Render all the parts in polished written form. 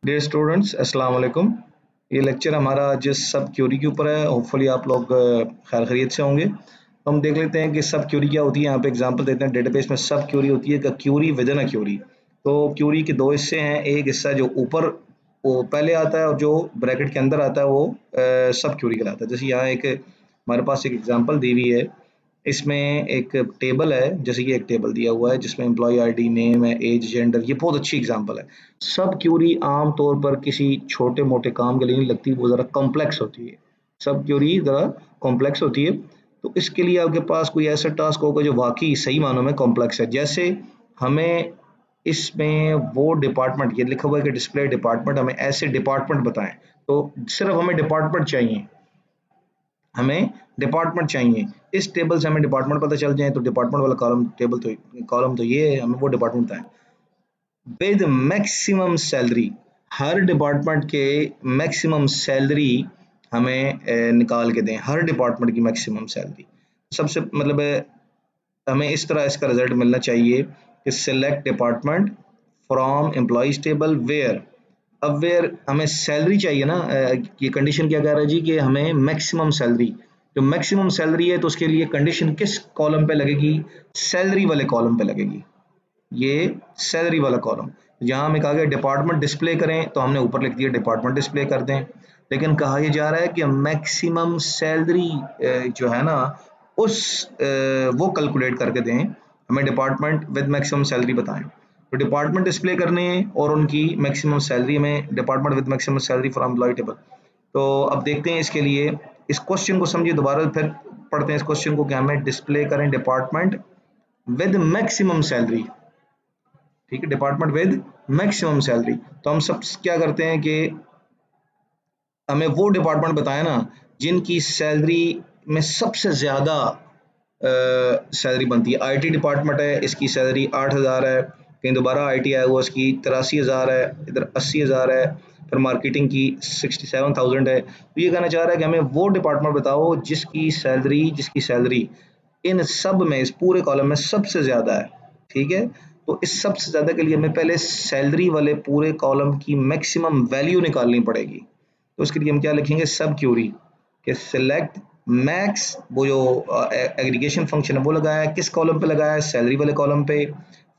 Dear students अस्सलाम वालेकुम। ये लेक्चर हमारा जिस सब क्यूरी के ऊपर है, होपफुली आप लोग खैर खैरियत से होंगे। तो हम देख लेते हैं कि सब क्यूरी क्या होती है। यहाँ पे एग्जांपल देते हैं। डेटाबेस में सब क्यूरी होती है query within a query. तो क्यूरी के दो हिस्से हैं, एक हिस्सा जो ऊपर वो पहले आता है और जो ब्रैकेट के अंदर आता है वो सब क्यूरी कहलाता है। जैसे यहाँ एक हमारे पास एक एग्जाम्पल दी हुई है, इसमें एक टेबल है, जैसे कि एक टेबल दिया हुआ है जिसमें एम्प्लॉय आईडी, नेम है, एज, जेंडर। ये बहुत अच्छी एग्जांपल है। सब क्यूरी आम तौर पर किसी छोटे मोटे काम के लिए नहीं लगती, वो ज़रा कॉम्प्लेक्स होती है। सब क्यूरी ज़रा कॉम्प्लेक्स होती है। तो इसके लिए आपके पास कोई ऐसा टास्क होगा जो वाकई सही मानों में कॉम्प्लेक्स है। जैसे हमें इसमें वो डिपार्टमेंट, ये लिखा हुआ है कि डिस्प्ले डिपार्टमेंट, हमें ऐसे डिपार्टमेंट बताएं। तो सिर्फ हमें डिपार्टमेंट चाहिए, हमें डिपार्टमेंट चाहिए। इस टेबल से हमें डिपार्टमेंट पता चल जाए तो डिपार्टमेंट वाला कॉलम तो ये है, हमें वो डिपार्टमेंट बताएं with maximum salary. Her department के मैक्सिमम सैलरी हमें निकाल के दें, हर डिपार्टमेंट की मैक्सिमम सैलरी। सबसे मतलब हमें इस तरह इसका रिजल्ट मिलना चाहिए कि select department from employees table where. अब वेयर हमें सैलरी चाहिए ना, ये कंडीशन क्या कह रहा है जी कि हमें मैक्सिमम सैलरी, जो मैक्सिमम सैलरी है तो उसके लिए कंडीशन किस कॉलम पे लगेगी? सैलरी वाले कॉलम पे लगेगी। ये सैलरी वाला कॉलम। यहाँ हमें कहा गया डिपार्टमेंट डिस्प्ले करें, तो हमने ऊपर लिख दिया डिपार्टमेंट डिस्प्ले कर दें। लेकिन कहा यह जा रहा है कि मैक्सिमम सैलरी जो है ना उस वो कैलकुलेट करके दें, हमें डिपार्टमेंट विद मैक्सिमम सैलरी बताएं। तो डिपार्टमेंट डिस्प्ले करने हैं और उनकी मैक्सिमम सैलरी में department with maximum salary for employee table. तो अब देखते हैं इसके लिए, इस क्वेश्चन को समझिए, दोबारा फिर पढ़ते हैं इस क्वेश्चन को कि हमें डिस्प्ले करें डिपार्टमेंट विद मैक्सिमम सैलरी। ठीक है, डिपार्टमेंट विद मैक्सिमम सैलरी। तो हम सब क्या करते हैं कि हमें वो डिपार्टमेंट बताए ना जिनकी सैलरी में सबसे ज्यादा सैलरी बनती है। आईटी डिपार्टमेंट है, इसकी सैलरी 8,000 है। कहीं दोबारा आईटी आया हुआ, इसकी 83,000 है। इधर 80,000 है। फिर मार्केटिंग की 67,000 है। तो ये कहना चाह रहा है कि हमें वो डिपार्टमेंट बताओ जिसकी सैलरी इन सब में, इस पूरे कॉलम में सबसे ज्यादा है। ठीक है, तो इस सबसे ज्यादा के लिए हमें पहले सैलरी वाले पूरे कॉलम की मैक्सिमम वैल्यू निकालनी पड़ेगी। तो उसके लिए हम क्या लिखेंगे? सब क्यूरी के सिलेक्ट मैक्स, वो जो एग्रीगेशन फंक्शन है वो लगाया है, किस कॉलम पे लगाया है? सैलरी वाले कॉलम पे।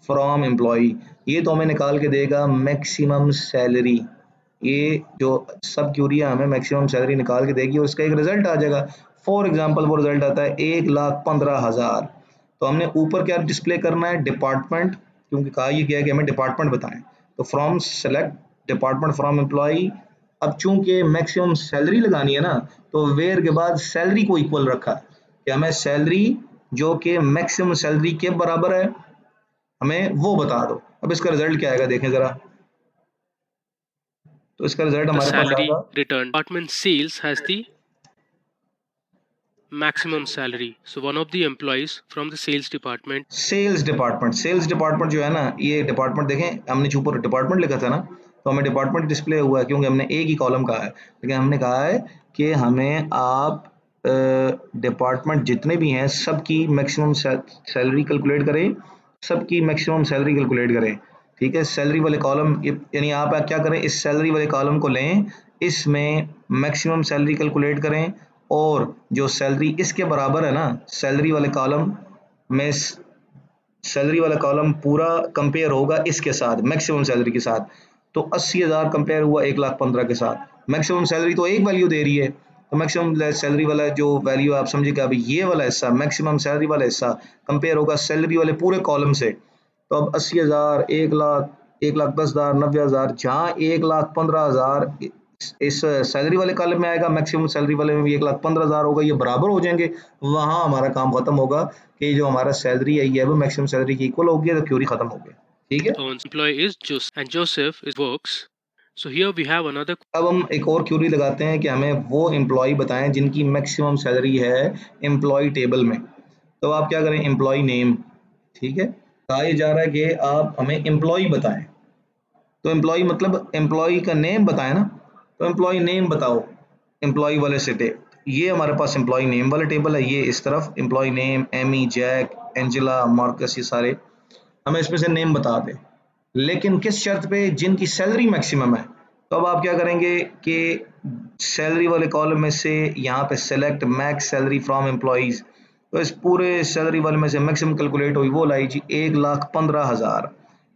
फ्रॉम एम्प्लॉय, ये तो हमें निकाल के देगा मैक्सिमम सैलरी। ये जो सब क्यूरी है हमें मैक्सिमम सैलरी निकाल के देगी और इसका एक रिजल्ट आ जाएगा। फॉर एग्जाम्पल वो रिजल्ट आता है 1,15,000। तो हमने ऊपर क्या डिस्प्ले करना है? डिपार्टमेंट, क्योंकि कहा ये गया है कि हमें डिपार्टमेंट बताएं। तो from select department from employ. अब चूंकि मैक्सिमम सैलरी लगानी है ना, तो वेयर के बाद सैलरी को इक्वल रखा है कि हमें सैलरी जो कि मैक्सिमम सैलरी के बराबर है, हमें वो बता दो। अब इसका रिजल्ट क्या आएगा देखें जरा। तो इसका रिजल्ट The हमारे पास आएगा, salary returned. Department sales has the maximum salary. So one of the employees from the sales department. Sales department जो है ना, ये डिपार्टमेंट देखें, हमने जो ऊपर डिपार्टमेंट लिखा था ना, तो हमें डिपार्टमेंट डिस्प्ले हुआ है क्योंकि हमने एक ही कॉलम कहा है। लेकिन हमने कहा है कि हमें आप डिपार्टमेंट जितने भी हैं सबकी मैक्सिमम सैलरी कैलकुलेट करें, सबकी मैक्सिमम सैलरी कैलकुलेट करें। ठीक है, सैलरी वाले कॉलम, यानी आप क्या करें, इस सैलरी वाले कॉलम को लें, इसमें मैक्सिमम सैलरी कैलकुलेट करें और जो सैलरी इसके बराबर है ना, सैलरी वाले कॉलम में सैलरी वाला कॉलम पूरा कंपेयर होगा इसके साथ, मैक्सिमम सैलरी के साथ। तो 80,000 कंपेयर हुआ 1,15,000 के साथ। मैक्सिमम सैलरी तो एक वैल्यू दे रही है, तो मैक्सिमम सैलरी वाला जो वैल्यू आप समझिएगा, अभी ये वाला हिस्सा मैक्सिमम सैलरी वाला हिस्सा कंपेयर होगा सैलरी वाले पूरे कॉलम से। तो अब 80,000, 1,00,000, 1,10,000, 90,000, जहाँ 1,15,000 इस सैलरी वाले कॉलम में आएगा, मैक्सिमम सैलरी वाले में भी 1,15,000 होगा, ये बराबर हो जाएंगे। वहां हमारा काम खत्म होगा कि जो हमारा सैलरी है ये वो मैक्सिमम सैलरी की इक्वल होगी, तो क्यूरी खत्म हो गया। ठीक है, So one employee is Joseph and Joseph is works. So here we have another. अब हम एक और क्यूरी लगाते हैं कि हमें वो एम्प्लॉय बताएं जिनकी मैक्सिमम सैलरी है एम्प्लॉय टेबल में। तो आप क्या करें? Employee name. ठीक है, कहा यह जा रहा है कि आप हमें एम्प्लॉय बताएं। तो एम्प्लॉय मतलब एम्प्लॉय का नेम बताएं ना, तो एम्प्लॉय नेम बताओ एम्प्लॉय वाले से। ये हमारे पास एम्प्लॉय नेम वाला टेबल है, ये इस तरफ employee name, Amy, Jack, Angela, Marcus, ये सारे हमें इसमें से नेम बता दें। लेकिन किस शर्त पे? जिनकी सैलरी मैक्सिमम है। तो अब आप क्या करेंगे कि सैलरी वाले कॉलम में से यहाँ पे select max salary from employees, तो इस पूरे सैलरी वाले में से मैक्सिमम कैलकुलेट हुई वो लाई जी 1,15,000।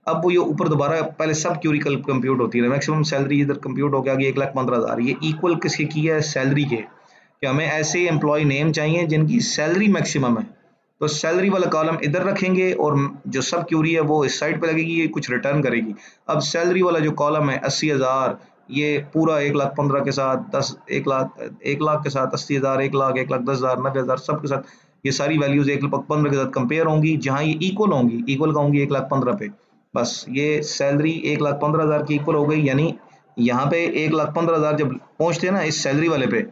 अब वो ये ऊपर दोबारा पहले सब क्यूरी कंप्यूट होती है, मैक्सिमम सैलरी इधर कंप्यूट हो गया कि 1,15,000, ये इक्वल किसकी की है, सैलरी के, कि हमें ऐसे एम्प्लॉय नेम चाहिए जिनकी सैलरी मैक्सिमम है। तो सैलरी वाला कॉलम इधर रखेंगे और जो सब क्यूरी है वो इस साइड पे लगेगी, ये कुछ रिटर्न करेगी। अब सैलरी वाला जो कॉलम है 80,000, ये पूरा 1,15,000 के साथ 10 1 लाख के साथ 80,000, 1 लाख, 1,10,000, 90,000 सबके साथ ये सारी वैल्यूज 1,15,000 के साथ कंपेयर होंगी, जहां ये इक्वल होंगी, इक्वल का होंगी 1,15,000 पे। बस ये सैलरी 1,15,000 की इक्वल हो गई, यानी यहाँ पे 1,15,000 जब पहुंचते हैं ना इस सैलरी वाले पे,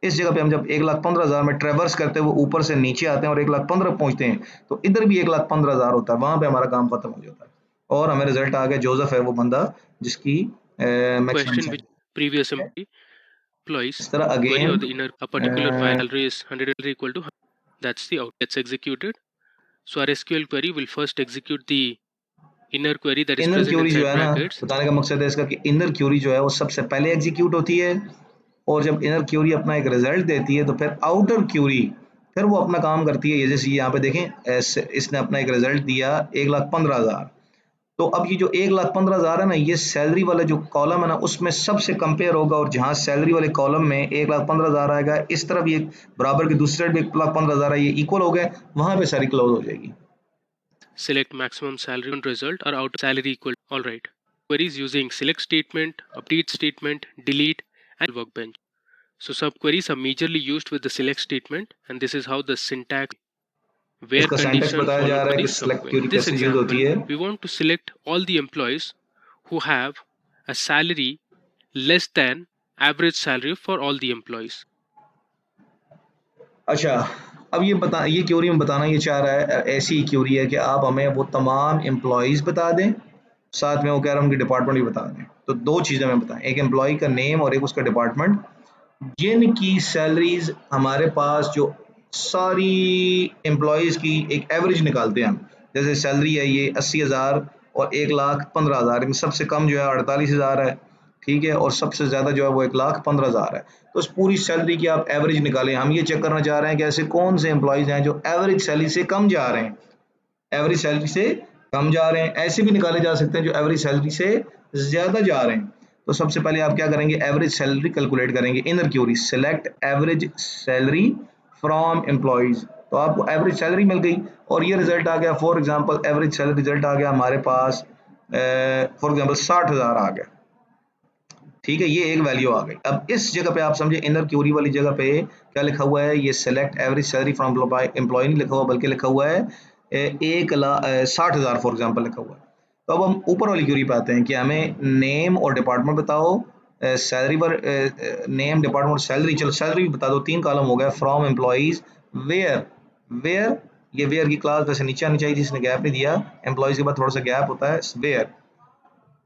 इस जगह पे हम जब 1,15,000 में ट्रेवर्स करते हुए ऊपर से नीचे आते हैं और 1,15,000 पहुंचते हैं, तो इधर भी 1,15,000 होता है, वहां पे हमारा काम खत्म हो जाता है और हमें रिजल्ट आ गया जोसेफ है वो बंदा जिसकी maximum Question which salary previous है। employees इस तरह query or again the inner a particular file salary is 100 equal to 100. That's the out gets executed. So our SQL query will first execute the inner query that is inner present query जो inside है ना, brackets. बताने का मकसद है इसका कि inner Curie जो है वो सबसे पहले एग्जीक्यूट होती है, और जब इनर क्यूरी अपना एक रिजल्ट देती है तो फिर आउटर क्यूरी फिर वो अपना काम करती है। ये जैसे यहाँ पे देखें इसने अपना एक रिजल्ट दिया 1,15,000, तो अब ये जो 1,15,000 है ना, ये सैलरी वाला जो कॉलम है ना उसमें सबसे कंपेयर होगा, और जहां सैलरी वाले कॉलम में 1,15,000 आएगा, इस तरफ ये बराबर के दूसरी साइड भी 1,15,000 है, ये इक्वल हो गए, वहां पे सारी क्लोज हो जाएगी। Select maximum salary on result or out salary equal. All right. Queries using select statement, update statement, delete, and workbench. So subqueries are majorly used with the select statement, and this is how the syntax where इसका syntax condition बताया जा followed रहा by है the कि select subquery. Query In this कैसे use होती example, है। we want to select all the employees who have a salary less than average salary for all the employees. अच्छा, अब ये क्यूरी में बताना ये चाह रहा है, ऐसी क्यूरी है कि आप हमें वो तमाम एम्प्लॉयज़ बता दें, साथ में वो कह रहा है उनकी डिपार्टमेंट भी बता दें। तो दो चीज़ें हमें बताएं, एक एम्प्लॉय का नेम और एक उसका डिपार्टमेंट, जिनकी सैलरीज हमारे पास जो सारी एम्प्लॉयज़ की एक एवरेज निकालते हैं हम, जैसे सैलरी है ये 80,000 और 1,15,000, इनमें सबसे कम जो है 48,000 है, ठीक है, और सबसे ज़्यादा जो है वो 1,15,000 है। तो इस पूरी सैलरी की आप एवरेज निकालें। हम ये चेक करना चाह रहे हैं कि ऐसे कौन से एम्प्लॉयज़ हैं जो एवरेज सैलरी से कम जा रहे हैं, एवरेज सैलरी से कम जा रहे हैं। ऐसे भी निकाले जा सकते हैं जो एवरेज सैलरी से ज़्यादा जा रहे हैं। तो सबसे पहले आप क्या करेंगे, एवरेज सैलरी कैलकुलेट करेंगे, inner query select average salary from employees, तो आपको एवरेज सैलरी मिल गई और ये रिजल्ट आ गया। For example average salary result आ गया हमारे पास, फॉर एग्जांपल 60,000 आ गया, ठीक है, ये एक वैल्यू आ गई। अब इस जगह पे आप समझे इनर क्यूरी वाली जगह पे क्या लिखा हुआ है, ये select average salary from employ नहीं लिखा हुआ, बल्कि लिखा हुआ है 1,60,000 फॉर एग्जांपल लिखा हुआ है। तो अब हम ऊपर वाली क्यूरी पे आते हैं कि हमें नेम और डिपार्टमेंट बताओ, सैलरी पर नेम, डिपार्टमेंट और सैलरी, चलो सैलरी भी बता दो, 3 कॉलम हो गया, फ्रॉम एम्प्लॉइज, वेयर, वेयर, ये वेयर की क्लास वैसे नीचे आनी चाहिए जिसने गैप नहीं दिया, एम्प्लॉइज के बाद थोड़ा सा गैप होता है, वेयर।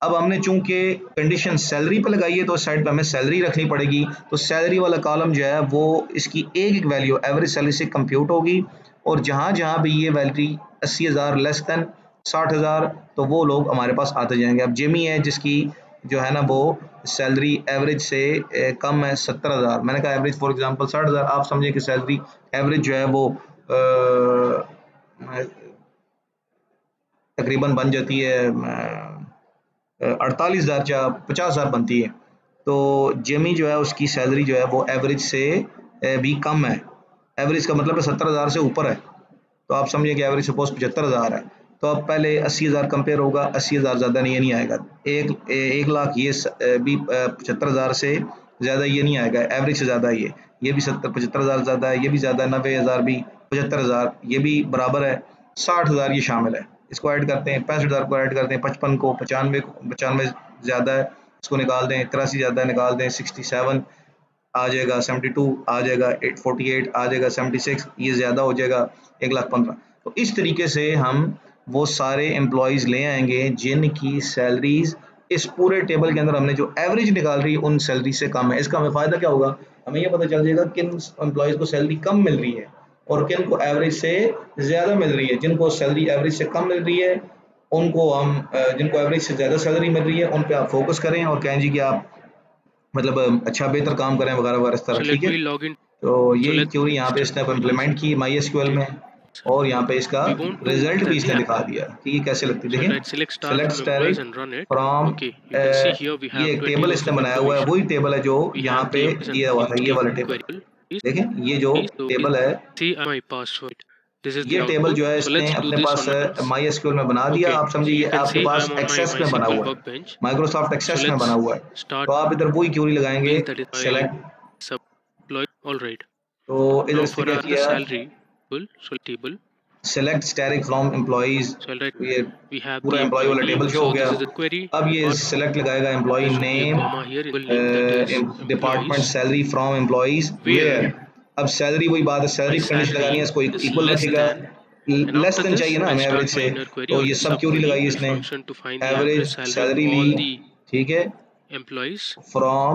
अब हमने चूंकि कंडीशन सैलरी पे लगाई है तो साइड पे हमें सैलरी रखनी पड़ेगी, तो सैलरी वाला कॉलम जो है वो इसकी एक एक वैल्यू एवरेज सैलरी से कंप्यूट होगी, और जहां जहां भी ये वैल्यू 80,000 लेस देन 60,000, तो वो लोग हमारे पास आते जाएंगे। अब जिमी है जिसकी जो है ना वो सैलरी एवरेज से कम है 70,000, मैंने कहा एवरेज फॉर एग्जांपल 60,000, आप समझिए कि सैलरी एवरेज जो है वो तकरीबन बन जाती है 48,000 या 50,000 बनती है। तो जेमी जो है उसकी सैलरी जो है वो एवरेज से भी कम है, एवरेज का मतलब है 70,000 से ऊपर है, तो आप समझिए कि एवरेज सपोज 75,000 है। तो अब पहले 80,000 कंपेयर होगा, 80,000 ज़्यादा नहीं, ये नहीं आएगा, 1 लाख ये भी 75,000 से ज़्यादा ये नहीं आएगा, एवरेज से ज़्यादा है, ये भी 75,000 ज़्यादा है, ये भी ज़्यादा है, 90,000 भी, 75,000 ये भी बराबर है, 60,000 ये शामिल है, इसको ऐड करते हैं, 65,000 को ऐड करते हैं, 55 को, 95 ज़्यादा है, इसको निकाल दें, 83 ज़्यादा है, निकाल दें, 67 आ जाएगा, 72 आ जाएगा, 848 आ जाएगा, 76 ये ज़्यादा हो जाएगा, 1,15,000। तो इस तरीके से हम वो सारे एम्प्लॉयज़ ले आएंगे जिनकी सैलरीज इस पूरे टेबल के अंदर हमने जो एवरेज निकाल रही है उन सैलरी से कम है। इसका हमें फ़ायदा क्या होगा, हमें ये पता चल जाएगा किन एम्प्लॉयज़ को सैलरी कम मिल रही है और किन को एवरेज से ज़्यादा मिल रही है। जिनको सैलरी एवरेज से कम मिल रही है उनको हम जिनको एवरेज से ज़्यादा सैलरी मिल रही है उन पे आप फोकस करें और कहें जी कि आप मतलब अच्छा बेहतर काम करें वगैरह वगैरह इस So तरह, let ठीक है। me log in. तो So ये let's क्यूरी यहाँ पे start इसने queries. इम्प्लीमेंट की MySQL में, और यहाँ पे इसका We want to रिजल्ट भी set the इसने app. दिखा दिया कि ये कैसे लगती है। So I'll देखें, write select star select from employees static and run it. From, Okay, you can see here we ये have एक 20 टेबल rows इसने of बनाया हुआ है, information. वही टेबल है जो We यहाँ have पे the employees and दिया हुआ था, used ये key वाला टेबल। queryable. देखें ये जो So टेबल है, see my password. This is the ये टेबल output. जो है So इसने let's do अपने this pass on once. MySQL में बना दिया। Okay, आप so समझिए you ये can आपके see पास I'm on my एक्सेस में बना MySQL हुआ है, workbench. माइक्रोसॉफ्ट So एक्सेस में बना let's हुआ है। start तो आप इधर वही क्यूरी लगाएंगे, field that is my select, employee. All right. तो इधर Now इसने for क्या the किया, salary table, so table. Select static from employees, So I'll write ये we have पूरा the एम्प्लॉय employee वाला name. टेबल शो हो So गया। this is the query अब ये part. सेलेक्ट लगाएगा employee There should be a name, comma here. Equal name that is department employees. Salary from employees Where where. अब salary वही बात है, my सैलरी की कंडीशन लगानी है, salary इसको is इक्वल less रखेगा, than, and less after than चाहिए this ना I'll हमें एवरेज start my से। inner query तो or ये सब sub क्यूरी query लगाई will इसने, function to find the average average salary of salary ली, all the ठीक है, employees. From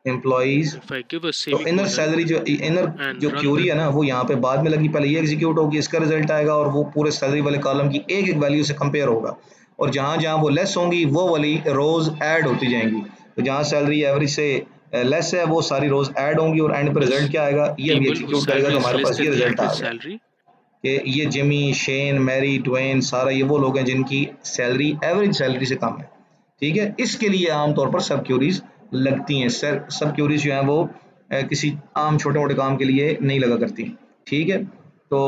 employees. If I give a तो इनर semicolon सैलरी जो इनर and जो run क्यूरी the है ना, वो यहाँ पे बाद में लगी, पहले ये एग्जीक्यूट होगी, इसका रिजल्ट आएगा और वो पूरे सैलरी वाले कॉलम की एक एक वैल्यू से कंपेयर होगा, और जहाँ जहाँ वो लेस होंगी वो वाली रोज ऐड होती जाएंगी। तो जहाँ सैलरी एवरेज से लेस है वो सारी रोज ऐड होंगी, और एंड पे this रिजल्ट क्या आएगा, ये अभी table whose एग्जीक्यूट करेगा salary तो is हमारे less पास ये than the रिजल्ट आ average गया salary. कि ये जिमी, शेन, मैरी, ट्वेन, सारा ये वो लोग हैं जिनकी सैलरी एवरेज सैलरी से कम है, ठीक है। इसके लिए आमतौर पर सब क्यूरीज लगती हैं। सब क्यूरीज जो हैं वो किसी आम छोटे मोटे काम के लिए नहीं लगा करती, ठीक है। तो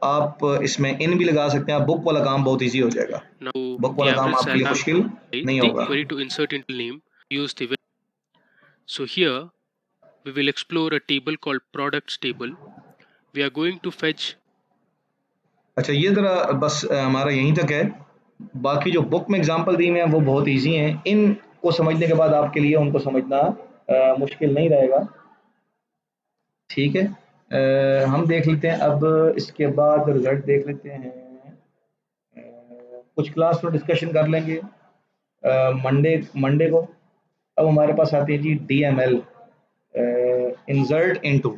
आप इसमें इन भी लगा सकते हैं, बुक वाला काम बहुत ईजी हो जाएगा, Now बुक the वाला काम average आपके लिए salary, मुश्किल नहीं the होगा। query to insert into name, use the so here we will explore a table called products table. We are going to fetch. अच्छा ये ज़रा बस हमारा यहीं तक है, बाकी जो बुक में एग्जांपल दी हुए हैं वो बहुत इजी हैं, इनको समझने के बाद आपके लिए उनको समझना मुश्किल नहीं रहेगा, ठीक है। हम देख लेते हैं अब, इसके बाद रिजल्ट देख लेते हैं। कुछ क्लास में डिस्कशन कर लेंगे मंडे मंडे को। अब हमारे पास आती है जी DML, insert into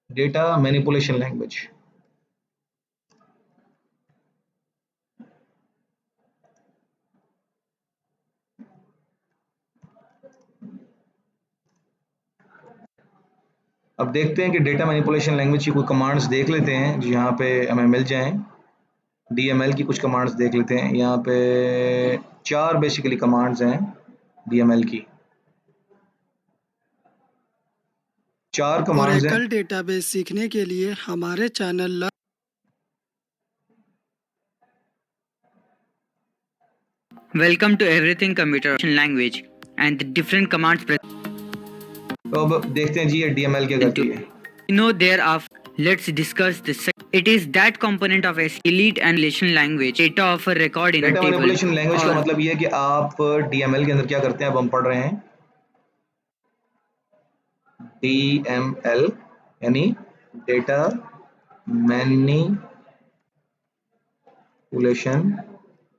data manipulation language. अब देखते हैं कि डेटा मैनिपुलेशन लैंग्वेज की कोई कमांड्स देख लेते हैं जो यहाँ पे हमें मिल जाएं। DML की कुछ कमांड्स देख लेते हैं, यहाँ पे 4 बेसिकली कमांड्स हैं DML की, 4 कमांड्स हैं। ओरेकल डेटाबेस सीखने के लिए हमारे channel Welcome to Everything Computer Language and the different commands तो अब देखते हैं जी ये DML क्या करती है। you know thereafter. Let's discuss this. It is that component of SQL delete and relation language data of a record in a data table. Manipulation language का or मतलब ये है कि आप DML के अंदर क्या करते हैं, अब हम पढ़ रहे हैं DML यानी डेटा मैनिपुलेशन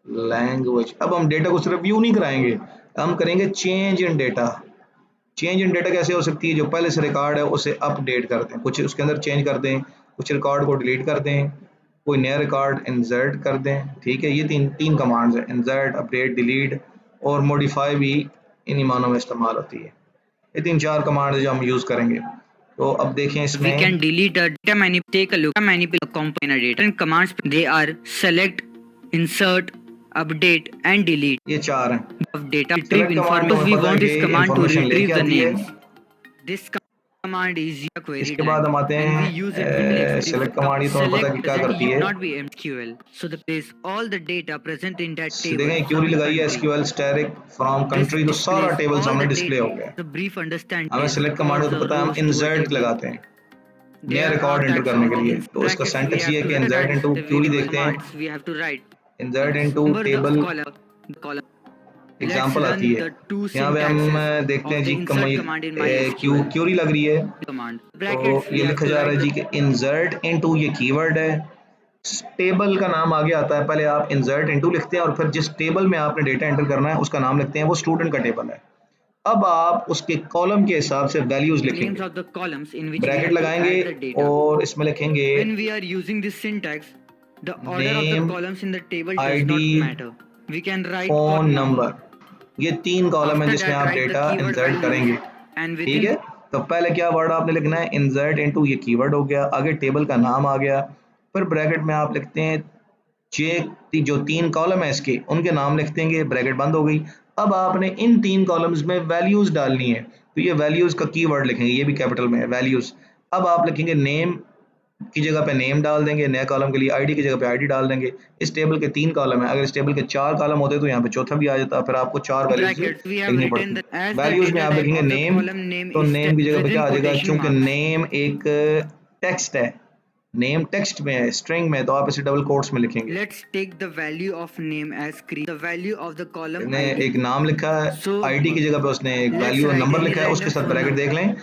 लैंग्वेज। अब हम डेटा को सिर्फ व्यू नहीं कराएंगे, हम करेंगे change in data. Change in data कैसे हो सकती है, जो पहले से रिकॉर्ड है उसे अपडेट कर दें, कुछ उसके अंदर चेंज कर दें, कुछ रिकॉर्ड को डिलीट कर दें, कोई नया रिकॉर्ड इंसर्ट कर दें, ठीक है। ये तीन कमांड्स हैं, इंसर्ट, अपडेट, डिलीट और मॉडिफाई भी इन्हीं मानों में इस्तेमाल होती है। ये 3-4 कमांड जो हम यूज करेंगे। तो अब देखें we इसमें can delete a data manipulate. Take a look at manipulate component data and commands. They are select, insert, update and delete ये 4 हैं। of data. Select Retrieve command information. में We पता है want this कि command to information retrieve लेके the आती है। names. This command is a query इसके बाद हम आते and we use it हैं सेलेक्ट कमांड। ये तो हमें पता है कि क्या करती है। not be MQL. So the place all the data present in that table. देखें क्यूरी लगाई है SQL स्टैटिक फ्रॉम कंट्री, तो सारा टेबल सामने डिस्प्ले हो गया। The brief understand. हमें सेलेक्ट कमांड को पता है, हम इंसर्ट लगाते हैं नया रिकॉर्ड एंटर करने के लिए। तो इसका सेंटेंस ये है कि इंसर्ट इनटू क्यूरी देखते हैं, इंसर्ट इनटू टेबल एग्जांपल आती है। यहाँ पे हम देखते हैं जी क्यूरी लग रही है, तो ये लिखा जा रहा है जी कि इंसर्ट इनटू, ये कीवर्ड है, टेबल का नाम आगे आता है, पहले आप इंसर्ट इनटू लिखते हैं और फिर जिस टेबल में आपने डेटा एंटर करना है उसका नाम लिखते हैं, वो स्टूडेंट का टेबल है। अब आप उसके कॉलम के हिसाब से वैल्यूज लिखेंगे, ब्रैकेट लगाएंगे और इसमें लिखेंगे नेम, ID, फोन नंबर, ये 3 कॉलम है After जिसमें that, आप write the data keyword insert values करेंगे, and ठीक within है। तो पहले क्या वर्ड आपने लिखना है, इंसर्ट इनटू, ये कीवर्ड हो गया, आगे टेबल का नाम आ गया, फिर ब्रैकेट में आप लिखते हैं जो 3 कॉलम है इसके, उनके नाम लिख देंगे, ब्रैकेट बंद हो गई। अब आपने इन 3 कॉलम्स में वैल्यूज डालनी है, तो ये वैल्यूज का कीवर्ड लिखेंगे, ये भी कैपिटल में है वैल्यूज। अब आप लिखेंगे नेम की जगह पे नेम डाल देंगे नए कॉलम के लिए, आईडी की जगह पे आईडी डाल देंगे। इस टेबल के 3 कॉलम है, अगर इस टेबल के 4 कॉलम होते तो यहाँ पे चौथा भी आ जाता, फिर आपको 4 वैल्यूज brackets we have लिखनी written पड़ती। that as the वैल्यूज में data आप type लिखेंगे of the name, column name तो is नेम की जगह पे क्या within आ जाएगा, quotation चूंकि marks. नेम एक टेक्स्ट है, नेम टेक्स्ट में है, स्ट्रिंग में, तो आप इसे डबल कोट्स में लिखेंगे। Let's take the value of name as the value of the column ने ID. एक नाम लिखा है, So आईडी की जगह पे उसने एक let's value write number any लिखा है, उसके random साथ phone ब्रैकेट number देख लें,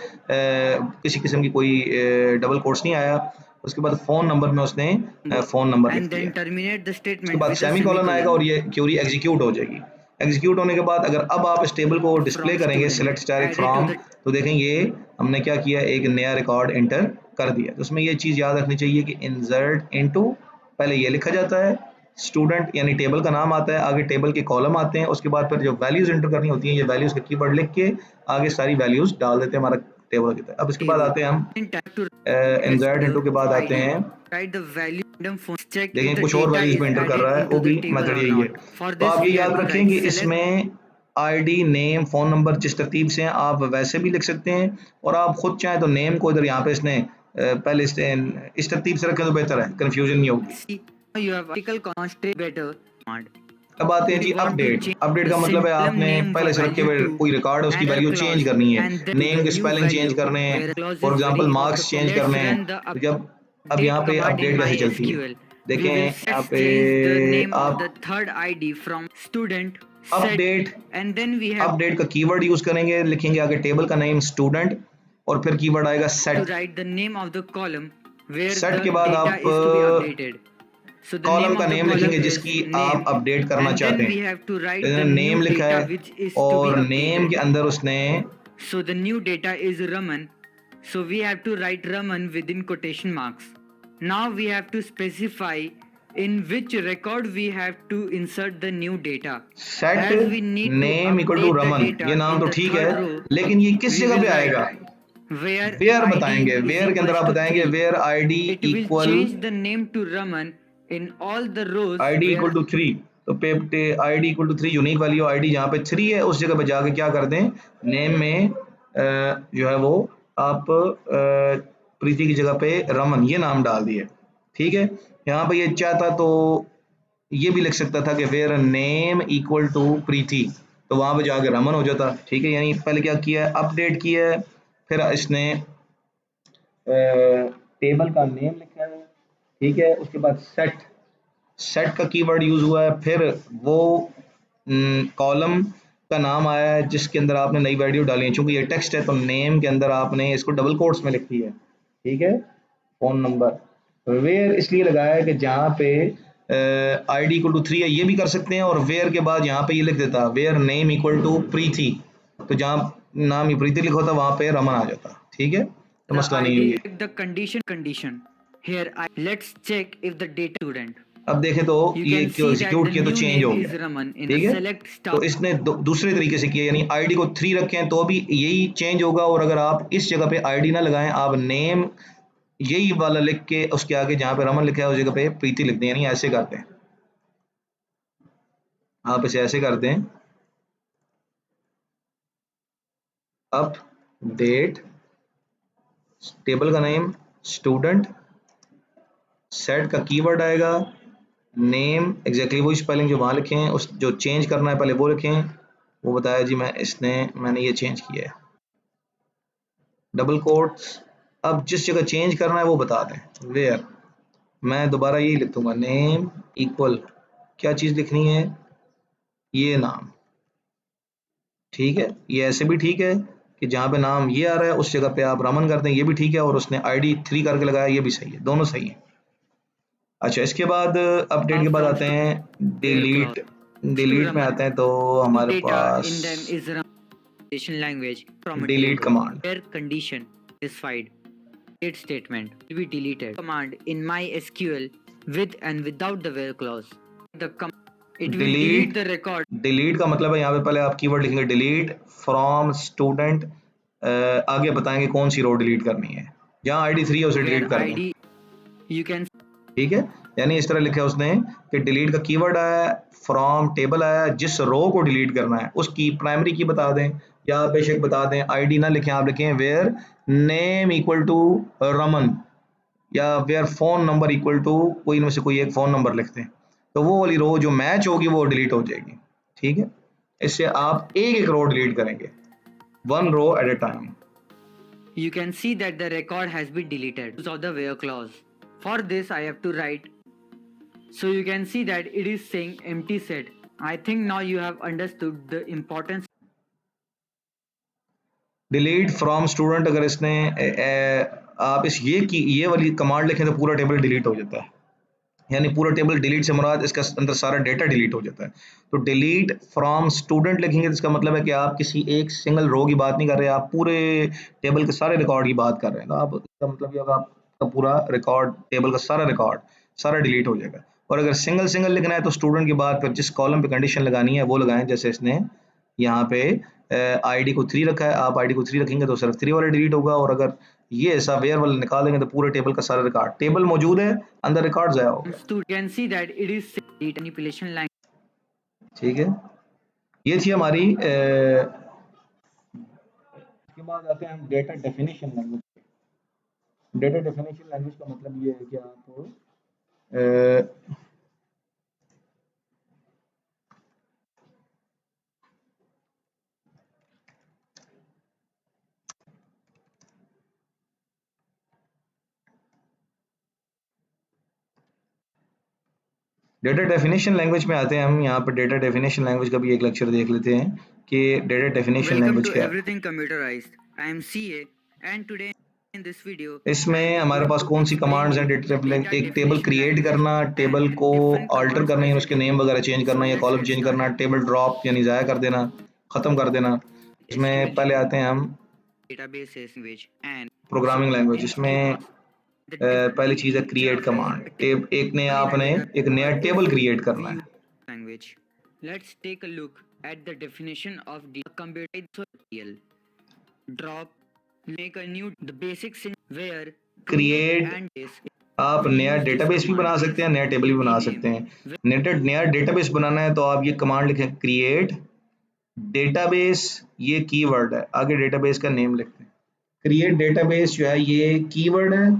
किसी किस्म की कोई डबल कोट्स नहीं आया। उसके बाद फ़ोन नंबर में उसने फ़ोन नंबर लिख and दिया। then terminate the उसके statement बाद with a सेमीकोलन आएगा और semicolon. ये क्वेरी एग्जीक्यूट हो जाएगी। एग्जीक्यूट होने के बाद अगर अब आप इस टेबल को डिस्प्ले From करेंगे, student select direct added to from, the तो देखें ये हमने क्या किया, एक नया रिकॉर्ड एंटर कर दिया। तो उसमें ये चीज़ याद रखनी चाहिए कि इंसर्ट इनटू, पहले ये लिखा जाता है, स्टूडेंट यानी टेबल का नाम आता है, आगे टेबल के कॉलम आते हैं, उसके बाद फिर जो वैल्यूज एंटर करनी होती हैं, ये वैल्यूज का कीवर्ड लिख के आगे सारी वैल्यूज डाल देते हैं हमारा टेबल की तरह। अब इसके बाद table. आते हैं हम In time to insert the into के बाद आते ID. हैं, Write the value random phone. Check if देखें the कुछ और data वैल्यूज is में एंटर कर added रहा है, into वो the भी table मेथड or यही है। not. For तो this आप ये we have याद to रखें write कि select इसमें आईडी, नेम, फ़ोन नंबर जिस तरतीब से हैं आप वैसे भी लिख सकते हैं, और आप खुद चाहें तो नेम को इधर यहाँ पे इसने पहले इस तरतीब से रखें तो बेहतर है, कन्फ्यूजन नहीं होगी। C. You have article constraint better command. अब आते हैं We जी want to update. change update the का मतलब है column आपने name पहले से रखे value हुए to कोई रिकॉर्ड है, उसकी add a value change clause करनी है, and then to name the के new स्पेलिंग चेंज value करने हैं, where a clause for is example very of the marks change let's करने हैं। run the तो जब अब update यहाँ पे command in अपडेट कैसे चलती है, MySQL. We देखें will यहाँ first पे change the name of आप the third ID from student set update, and then we have update का कीवर्ड यूज करेंगे, लिखेंगे आगे टेबल का नेम स्टूडेंट और फिर कीवर्ड आएगा to set. write the name of the column where set the के बाद data आप is to be updated. So the column name का of the नेम column लिखेंगे is जिसकी name आप अपडेट करना and चाहते then we हैं। have to write तो the new नेम लिखा data है which is to be और नेम updated. के अंदर उसने So the new data is Raman. So we have to write Raman within quotation marks. Now we have to specify in which record we have to insert the new data. Set As we need to name equal to update the Raman, data ये नाम in तो the ठीक third है, row, लेकिन ये किस we जगह will पे write आएगा, where वेयर ID बताएंगे, is वेयर के अंदर equals आप to बताएंगे 3. Where ID It will equal, change the name to Raman in all the rows ID equal where to 3, तो पे ID equal to 3 unique value ID जहाँ पे 3 है उस जगह पे जाके क्या कर दें, नेम में जो है वो आप प्रीति की जगह पे रमन ये नाम डाल दिए, ठीक है। यहाँ पे ये चाहता तो ये भी लिख सकता था कि वेयर नेम इक्वल टू प्रीति, तो वहां पे जाके रमन हो जाता, ठीक है। यानी पहले क्या किया है, अपडेट किया है, फिर इसने टेबल का नेम लिखा है, ठीक है। उसके बाद सेट, सेट का कीवर्ड यूज हुआ है, फिर वो कॉलम का नाम आया है जिसके अंदर आपने नई वैल्यू डाली है, चूंकि ये टेक्स्ट है तो नेम के अंदर आपने इसको डबल कोट्स में लिखी है, ठीक है। फोन नंबर वेयर इसलिए लगाया है कि जहाँ पे आईडी इक्वल टू 3 है ये भी कर सकते हैं, और वेयर के बाद यहाँ पे ये लिख देता वेयर नेम इक्वल टू प्रीति, तो जहाँ नाम ही प्रीति लिखा होता वहां पे रमन आ जाता, ठीक है। तो the मसला नहीं ID है। the condition. Here let's check if the data student. अब देखें तो You ये can क्यों see that एग्जीक्यूट the किया तो new चेंज हो name is गया, Raman in ठीक the है। select तो star. इसने दूसरे तरीके से किया, यानी आईडी को 3 रखें तो भी यही चेंज होगा, और अगर आप इस जगह पे आईडी ना लगाएं, आप नेम यही वाला लिख के उसके आगे जहाँ पे रमन लिखा है उस जगह पे प्रीति लिख दें, यानी ऐसे करते हैं, आप इसे ऐसे करते हैं, अपडेट टेबल का नेम स्टूडेंट, सेट का कीवर्ड आएगा नेम, एग्जैक्टली वही स्पेलिंग जो वहाँ लिखे हैं, उस जो चेंज करना है पहले वो लिखें, वो बताया जी मैंने ये चेंज किया है, डबल कोट्स। अब जिस जगह चेंज करना है वो बता दें, वेयर, मैं दोबारा यही लिख दूंगा नेम इक्वल, क्या चीज़ लिखनी है, ये नाम, ठीक है। ये ऐसे भी ठीक है कि जहाँ पे नाम ये आ रहा है उस जगह पे आप रमन कर दें, ये भी ठीक है, और उसने आईडी 3 करके लगाया, ये भी सही है, दोनों सही है। अच्छा, इसके बाद अपडेट के बाद आते हैं डिलीट, डिलीट में आते हैं तो हमारे Data pass in them is Raman language from a delete table. Command, Where condition satisfied. Delete statement will be deleted. Command in MySQL with and without the where clause. The It will delete the record. Delete का मतलब है यहाँ पे पहले आप keyword लिखेंगे delete from student, आगे बताएंगे कौन सी रो डिलीट करनी है, जहाँ आईडी 3 है उसे where डिलीट कर दें। ID you can ठीक है, यानी इस तरह लिखा है उसने कि डिलीट का कीवर्ड आया, फ्रॉम टेबल आया, जिस रो को डिलीट करना है उसकी प्राइमरी की बता दें, या बेशक बता दें आईडी ना लिखें, आप लिखें where name equal to Raman, या where phone number equal to कोई इनमें से कोई एक फोन नंबर लिखते हैं, तो वो वाली रो जो मैच होगी वो डिलीट हो जाएगी। ठीक है, इससे आप एक एक रो डिलीट करेंगे, one row at a time. you can see that the record has been deleted. Use of the where clause. For this I have to write. So you can see that it is saying empty set. I think now you have understood the importance. Delete from student, अगर इसने आप इस ये वाली command लिखें तो पूरा table delete हो जाता है, यानी पूरा टेबल डिलीट से मुराद इसका अंदर सारा डेटा डिलीट हो जाता है। तो डिलीट फ्रॉम स्टूडेंट लिखेंगे तो इसका मतलब है कि आप किसी एक सिंगल रो की बात नहीं कर रहे, आप पूरे टेबल के सारे रिकॉर्ड की बात कर रहे हैं। तो आप इसका मतलब ये होगा आपका पूरा रिकॉर्ड, टेबल का सारा रिकॉर्ड सारा डिलीट हो जाएगा। और अगर सिंगल सिंगल लिखना है तो स्टूडेंट के बाद फिर जिस कॉलम पे कंडीशन लगानी है वो लगाएं, जैसे इसने यहाँ पे आईडी को 3 रखा है, आप आईडी को 3 रखेंगे तो सिर्फ 3 वाला डिलीट होगा, और अगर ये ऐसा वेयर वाला निकालेंगे तो पूरे टेबल का सारा रिकॉर्ड, टेबल मौजूद है अंदर रिकॉर्ड जाया होगा। You can see that it is delete manipulation line. ठीक है, ये थी हमारी इसके बाद आते हैं हम data definition language. Data definition language का मतलब ये है कि आप डेटा डेफिनेशन लैंग्वेज में आते हैं हम। यहाँ पर डेटा डेफिनेशन लैंग्वेज का भी एक लेक्चर देख लेते हैं कि data definition Welcome language to क्या है। everything computerized. I am CA and today in this video इसमें हमारे पास कौन सी कमांड्स हैं डेटा, एक टेबल क्रिएट करना, टेबल को ऑल्टर करना है, उसके नेम वगैरह चेंज करना या कॉलम चेंज करना, टेबल ड्रॉप यानी ज़ाया कर देना, ख़त्म कर देना। इसमें पहले आते हैं हम database language and programming language. इसमें पहली चीज़ है क्रिएट कमांड, आपने एक नया टेबल क्रिएट करना है। language. Let's take a look at the definition of the computer. Drop, make a new the basics in where Create, and this. आप नया डेटाबेस भी बना सकते हैं, नया टेबल भी बना सकते हैं। नया डेटाबेस बनाना है तो आप ये कमांड लिखें क्रिएट डेटाबेस, ये कीवर्ड है, आगे डेटाबेस का नेम लिखते हैं। क्रिएट डेटाबेस जो है ये कीवर्ड है,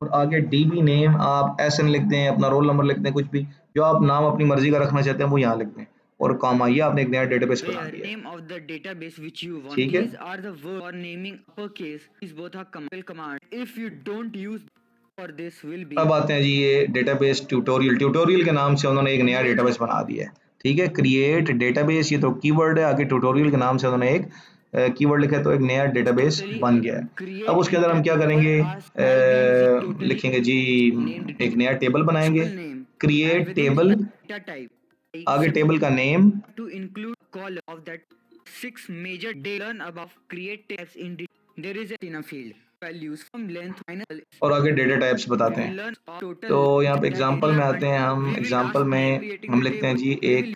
और आगे डीबी नेम आप एसएन लिखते हैं, अपना रोल नंबर लिखते हैं, कुछ भी जो आप नाम अपनी मर्जी का रखना चाहते हैं वो यहाँ लिखते हैं, और कॉमा, ये आपने एक नया डेटाबेस बना दिया। Name of the database which you want. ठीक है, These are the word or naming uppercase. These both are command. If you don't use for this will be. अब आते हैं जी ये डेटाबेस ट्यूटोरियल के नाम से उन्होंने एक नया डेटाबेस बना दिया है। ठीक है, क्रिएट डेटाबेस ये तो कीवर्ड है, आगे ट्यूटोरियल के नाम से उन्होंने एक कीवर्ड लिखा है, तो एक नया डेटाबेस बन गया है। अब उसके अंदर हम क्या करेंगे, लिखेंगे जी एक नया टेबल बनाएंगे, क्रिएट टेबल, आगे टेबल का name, To include column of that 6 major data learn above create tabs in there is in a field values from length minus और आगे डेटा टाइप्स बताते हैं। तो यहाँ पे एग्जांपल में आते हैं हम, एग्जांपल में हम लिखते हैं जी एक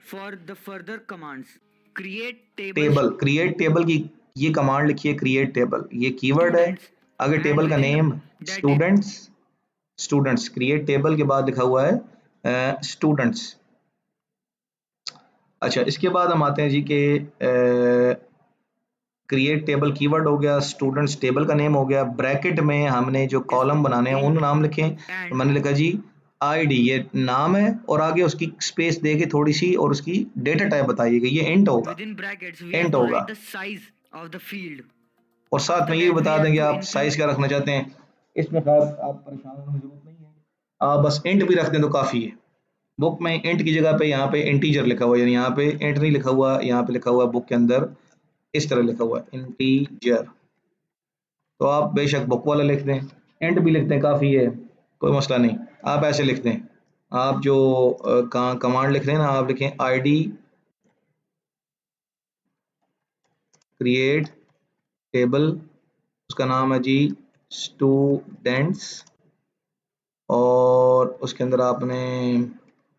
for the further commands create table, create table की ये कमांड लिखिए, क्रिएट टेबल ये कीवर्ड है, आगे टेबल का नेम स्टूडेंट्स, क्रिएट टेबल के बाद लिखा हुआ है स्टूडेंट्स। अच्छा, इसके बाद हम आते हैं जी के क्रिएट टेबल कीवर्ड हो गया, स्टूडेंट्स टेबल का नेम हो गया, ब्रैकेट में हमने जो कॉलम बनाने हैं उन नाम लिखें। तो मैंने लिखा जी आईडी, ये नाम है, और आगे उसकी स्पेस देके थोड़ी सी और उसकी डेटा टाइप बताइएगा, ये इंट होगा, इंट होगा, और साथ में ये भी बता देंगे आप साइज क्या रखना चाहते हैं। इसमें खास आप परेशान होने की जरूरत नहीं है, आप बस इंट भी रख दें तो काफ़ी है। बुक में इंट की जगह पे यहाँ पे इंटीजर लिखा हुआ है, यानी यहाँ पे इंट नहीं लिखा हुआ, यहाँ पे लिखा हुआ बुक के अंदर इस तरह लिखा हुआ है इंटीजर, तो आप बेशक बुक वाला लिख दें, इंट भी लिख दें, काफ़ी है, कोई मसला नहीं। आप ऐसे लिख दें, आप जो कमांड लिख रहे हैं ना, आप लिखें आईडी क्रिएट टेबल, उसका नाम है जी स्टूडेंट्स, और उसके अंदर आपने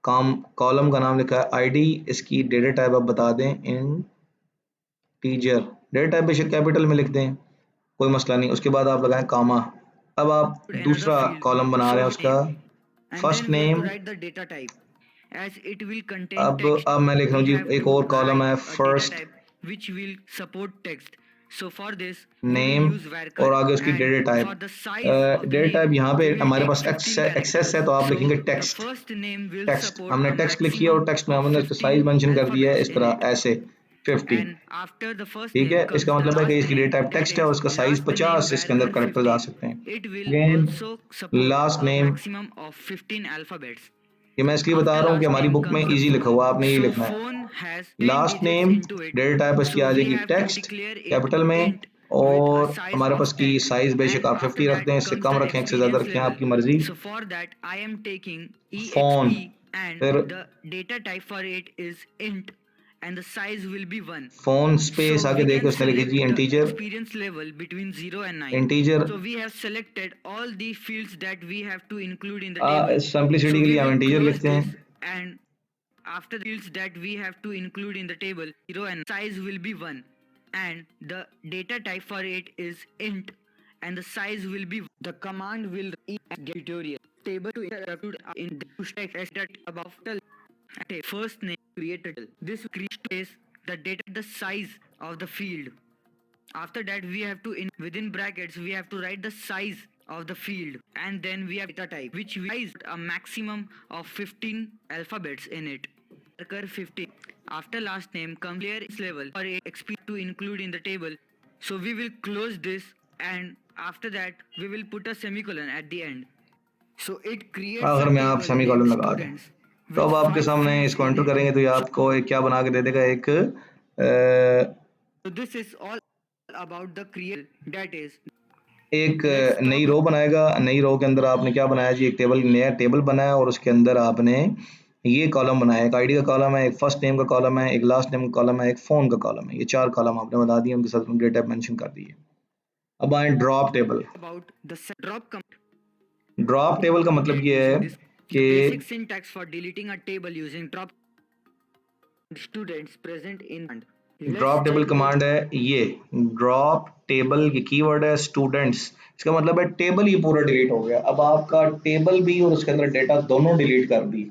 कॉलम का नाम लिखा है आईडी, इसकी डेटा टाइप आप बता दें इंटीजर, डेटा टाइप बेशक कैपिटल में लिख दें, कोई मसला नहीं। उसके बाद आप लगाएं कामा। अब आप another दूसरा field, कॉलम बना रहे हैं first उसका name, and first then we have name. to write the data type as it will contain अब text. मैं लिख रहा हूँ We जी, have एक to और कॉलम है write a data first type which will support text. So for this we name will use varchar, और आगे उसकी and data type. for the size of the data name type यहाँ पे we will हमारे take पास 15 access characters. है तो आप So लिखेंगे the text. first name will text support हमने a टेक्स्ट लिखी है और maximum टेक्स्ट में of हमने उसका साइज 15 मेंशन कर दिया है alphabets इस in तरह it. ऐसे 50। And after the first ठीक name है, comes इसका the मतलब है कि last इसकी name, data type that text है is और इसका साइज last name 50 इसके अंदर varchar करेक्टर्स आ 15. सकते हैं। It will again also support last a name, maximum of 15 alphabets. ये मैं इसलिए बता After रहा हूँ कि last हमारी name बुक में comes the इजी लिखा phone. हुआ है, आपने ये So लिखना है। phone has 10 last digits name, into it. Data type इसकी So आ we जाएगी have to text declare it capital में, int with a और size हमारे of पास की 10. साइज बेशक And आप after 50 रख that दें, इससे comes कम the रखें, इससे ज़्यादा experience रखें, level. आपकी मर्जी। So for that I am taking phone, EXP and फिर the data type for it is int and the size will be 1. Phone So space आगे we देखे can उसने लिखी select जी the integer. experience level between 0 and 9. Integer So we have selected all the fields that we have to include in the table. Simplicity So के we लिए हम will integer close लिखते this, हैं। and after the fields that we have to include in the table, 0 and size will be 1, and the data type for it is int and the size will be. The command will get tutorial table to include in the text as that above the first name created. This will create the data, the size of the field. After that we have to within brackets we have to write the size of the field, and then we have data type which is a maximum of 15 alphabets in it. Marker 15. After last name comes clear its level or XP to include in the table. So we will close this, and after that we will put a semicolon at the end. So it creates आखिर a में आप table semicolon named लगा दें। students तो अब with आपके 5 सामने fields इसको in एंटर it. करेंगे तो ये आपको एक क्या बना के दे देगा, एक So this is all about the create, that is एक let's नई talk रो बनाएगा। नई रो के अंदर आपने क्या बनाया जी, एक टेबल, नया टेबल बनाया और उसके अंदर आपने ये कॉलम बनाया, एक आईडी का कॉलम है, एक फर्स्ट नेम का कॉलम है, एक लास्ट नेम का कॉलम है, एक फ़ोन का कॉलम है। ये 4 कॉलम आपने बता दिए, उनके साथ डेटा मेंशन कर दिए। अब आए drop table. about the drop command. Drop table का मतलब ये है The कि basic syntax for deleting a table using drop students present in. Drop table command है ये, ड्रॉप टेबल की कीवर्ड है स्टूडेंट्स, इसका मतलब है टेबल ही पूरा डिलीट हो गया। अब आपका टेबल भी और उसके अंदर डेटा दोनों डिलीट कर दी।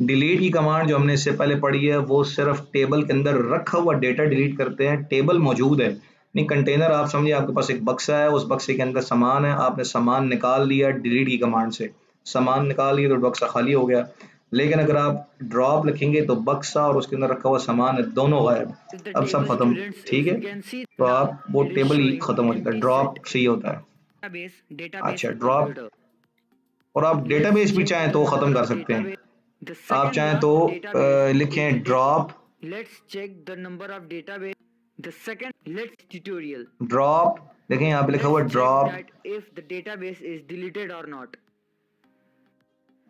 डिलीट की कमांड जो हमने इससे पहले पढ़ी है वो सिर्फ टेबल के अंदर रखा हुआ डेटा डिलीट करते हैं। टेबल मौजूद है नहीं, कंटेनर आप समझिए, आपके पास एक बक्सा है, उस बक्से के अंदर सामान है, आपने सामान निकाल लिया डिलीट की कमांड से, सामान निकाल लिया तो बक्सा खाली हो गया। लेकिन अगर आप ड्रॉप लिखेंगे तो बक्सा और उसके अंदर रखा हुआ सामान है दोनों गायब, अब सब खत्म। ठीक है, तो आप वो टेबल ही खत्म हो जाता है, ड्रॉप सही होता है। अच्छा, ड्रॉप, और आप डेटाबेस भी चाहें तो खत्म कर सकते हैं। आप चाहें तो लिखें drop, Let's check the number of database. The second, let's tutorial. Drop देखें यहाँ पे लिखा हुआ Let's check drop, that if the database is deleted or not.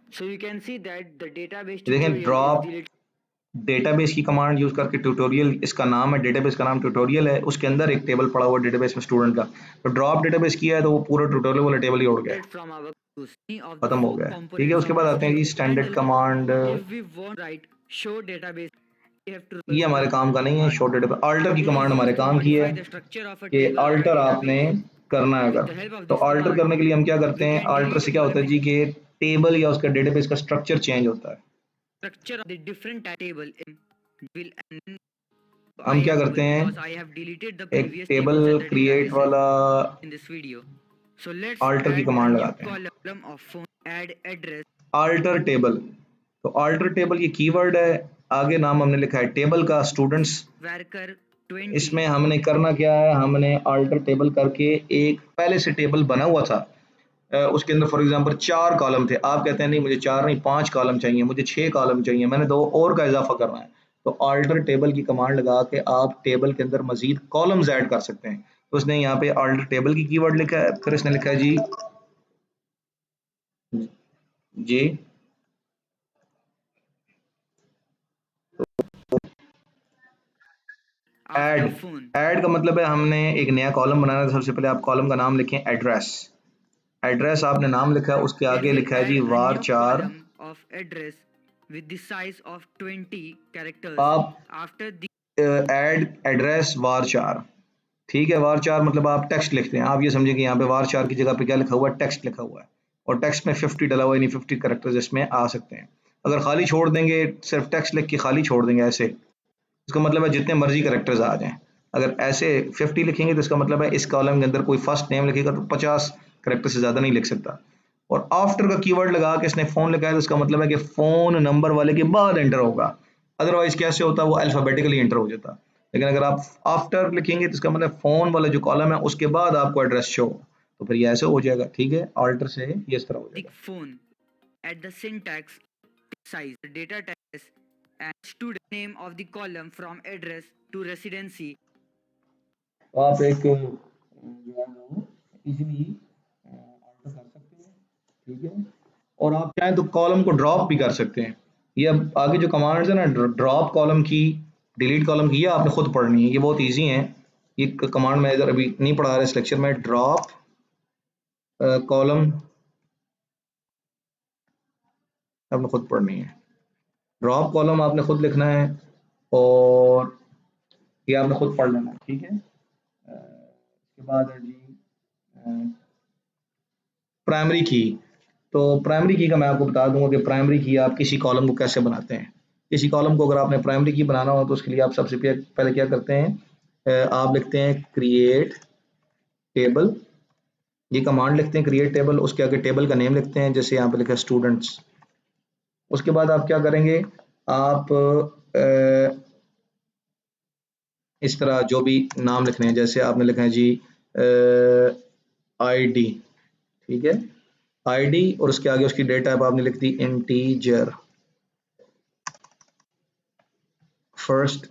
So you can see that the database देखें tutorial is drop deleted. Database की command use करके tutorial, इसका नाम है, डेटाबेस का नाम ट्यूटोरियल है, उसके अंदर एक टेबल पड़ा हुआ डेटाबेस में स्टूडेंट का, तो ड्रॉप डेटाबेस किया है तो वो पूरा ट्यूटोरियल वाला टेबल ही उड़ गया, From our use of the खत्म हो four गया। ठीक है, components उसके of बाद the आते हैं जी SQL. Standard And command. if we want write show database, we have to ये हमारे काम का नहीं है, शो डेटाबेस। अल्टर की It is कमांड used हमारे to काम की है modify the structure of a कि table or a अल्टर आपने database. करना है With the अगर, help of तो this अल्टर command, करने के लिए हम क्या करते we हैं, can अल्टर delete से क्या होता है or जी कि टेबल या उसका डेटाबेस का स्ट्रक्चर चेंज होता है। structure of the different table will and हम क्या करते हैं, because I have deleted the एक previous table tables and the create databases वाला in this video. So let's alter की add a कमांड new लगाते हैं, column of phone, add address, alter table. तो अल्टर टेबल ये keyword है, आगे नाम हमने लिखा है टेबल का स्टूडेंट्स। varchar 20. इसमें हमने करना क्या है, हमने अल्टर टेबल करके एक पहले से टेबल बना हुआ था, उसके अंदर फॉर एग्जांपल 4 कॉलम थे, आप कहते हैं नहीं मुझे 4 नहीं 5 कॉलम चाहिए, मुझे 6 कॉलम चाहिए, मैंने 2 और का इजाफा करना है, तो अल्टर टेबल की कमांड लगा के आप टेबल के अंदर मजीद कॉलम्स ऐड कर सकते हैं। तो उसने यहाँ पे अल्टर टेबल की कीवर्ड लिखा है, फिर इसने लिखा है जी after ऐड। phone. ऐड का मतलब है हमने एक नया कॉलम बनाना है, सबसे पहले आप कॉलम का नाम लिखें एड्रेस, एड्रेस आपने नाम लिखा है, उसके Then आगे we'll लिखा है add जी a वार new 4 column of address with the size of 20 characters. आप After the add address varchar, ठीक है। varchar मतलब आप टेक्स्ट लिखते हैं, आप ये समझें कि यहाँ पे varchar की जगह पे क्या लिखा हुआ है, टेक्स्ट लिखा हुआ है, और टेक्स्ट में 50 डला हुआ है, यानी 50 कैरेक्टर्स इसमें आ सकते हैं। अगर खाली छोड़ देंगे, सिर्फ टेक्स्ट लिख के खाली छोड़ देंगे ऐसे, इसका मतलब है जितने मर्जी कैरेक्टर्स आ जाएं। अगर ऐसे 50 लिखेंगे तो इसका मतलब है इस कॉलम के अंदर कोई फर्स्ट नेम लिखेगा तो 50 कैरेक्टर से ज़्यादा नहीं लिख सकता। और आफ्टर का कीवर्ड लगा के इसने फ़ोन लिखा है तो इसका मतलब है कि फ़ोन नंबर वाले के बाद एंटर होगा, अदरवाइज कैसे होता, वो अल्फ़ाबेटिकली एंटर हो जाता। लेकिन अगर आप आफ्टर लिखेंगे तो इसका मतलब फ़ोन वाला जो कॉलम है उसके बाद आपको एड्रेस शो, तो फिर ये ऐसे हो जाएगा, ठीक है। ऑल्टर से ये इस तरह हो जाएगा। phone at the syntax size, data types, and student name of the column from address to residency. आप एक जो है वो इजीली ऑल्टर कर सकते हैं, ठीक है। और आप चाहें तो कॉलम को ड्रॉप भी कर सकते हैं। ये अब आगे जो कमांड्स है ना, ड्रॉप कॉलम की, डिलीट कॉलम की, ये आपने खुद पढ़नी है, ये बहुत इजी है। ये कमांड मैं इधर अभी नहीं पढ़ा रहा इस लेक्चर में। ड्रॉप कॉलम आपने खुद पढ़नी है, ड्रॉप कॉलम आपने खुद लिखना है, और ये आपने खुद पढ़ लेना है, ठीक है। इसके बाद है जी प्राइमरी की। तो प्राइमरी की का मैं आपको बता दूंगा कि प्राइमरी की आप किसी कॉलम को कैसे बनाते हैं। किसी कॉलम को अगर आपने प्राइमरी की बनाना हो तो उसके लिए आप सबसे पहले क्या करते हैं, आप लिखते हैं क्रिएट टेबल, ये कमांड लिखते हैं क्रिएट टेबल, उसके आगे टेबल का नेम लिखते हैं, जैसे यहाँ पे लिखा है स्टूडेंट्स। उसके बाद आप क्या करेंगे, आप इस तरह जो भी नाम लिखने हैं, जैसे आपने लिखा है जी आईडी, ठीक है, आईडी, और उसके आगे उसकी डेट टाइप आपने लिख दी इंटीजर, फर्स्ट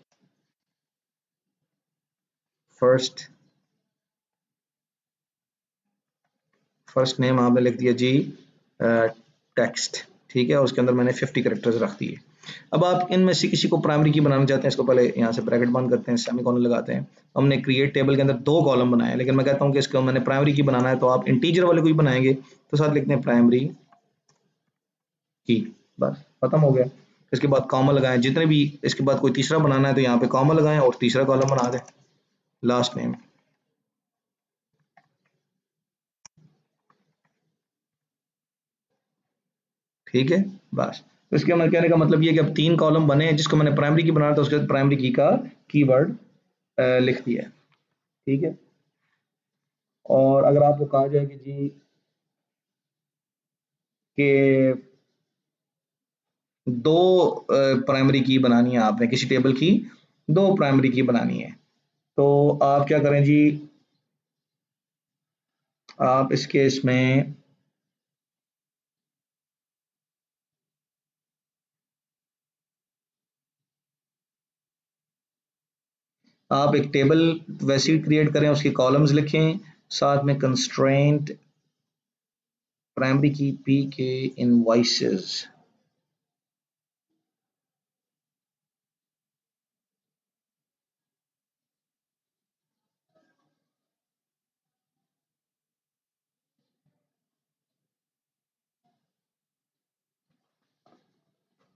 नेम आपने लिख दिया जी टेक्स्ट, ठीक है। उसके अंदर मैंने 50 कैरेक्टर्स रख दिए। अब आप इनमें से किसी को प्राइमरी की बनाना चाहते हैं, इसको पहले यहाँ से ब्रैकेट बंद करते हैं, सेमीकोलन लगाते हैं। हमने क्रिएट टेबल के अंदर 2 कॉलम बनाए, लेकिन मैं कहता हूँ कि इसको मैंने प्राइमरी की बनाना है, तो आप इंटीजर वाले को ही बनाएंगे तो साथ लिखते हैं प्राइमरी की, बस खत्म हो गया। इसके बाद कॉमा लगाएं, जितने भी इसके बाद कोई तीसरा बनाना है तो यहाँ पे कॉमा लगाएं और तीसरा कॉलम बना दें, लास्ट नेम, ठीक है। बस तो इसके मैं कहने का मतलब ये है कि अब 3 कॉलम बने हैं, जिसको मैंने प्राइमरी की बनाना था उसके बाद प्राइमरी की का कीवर्ड लिख दिया है, ठीक है। और अगर आपको कहा जाए कि जी कि 2 प्राइमरी की बनानी है आपने, किसी टेबल की 2 प्राइमरी की बनानी है, तो आप क्या करें जी, आप इस केस में आप एक टेबल वैसे ही क्रिएट करें, उसकी कॉलम्स लिखें, साथ में कंस्ट्रेंट प्राइमरी की पी के इनवॉइसेस,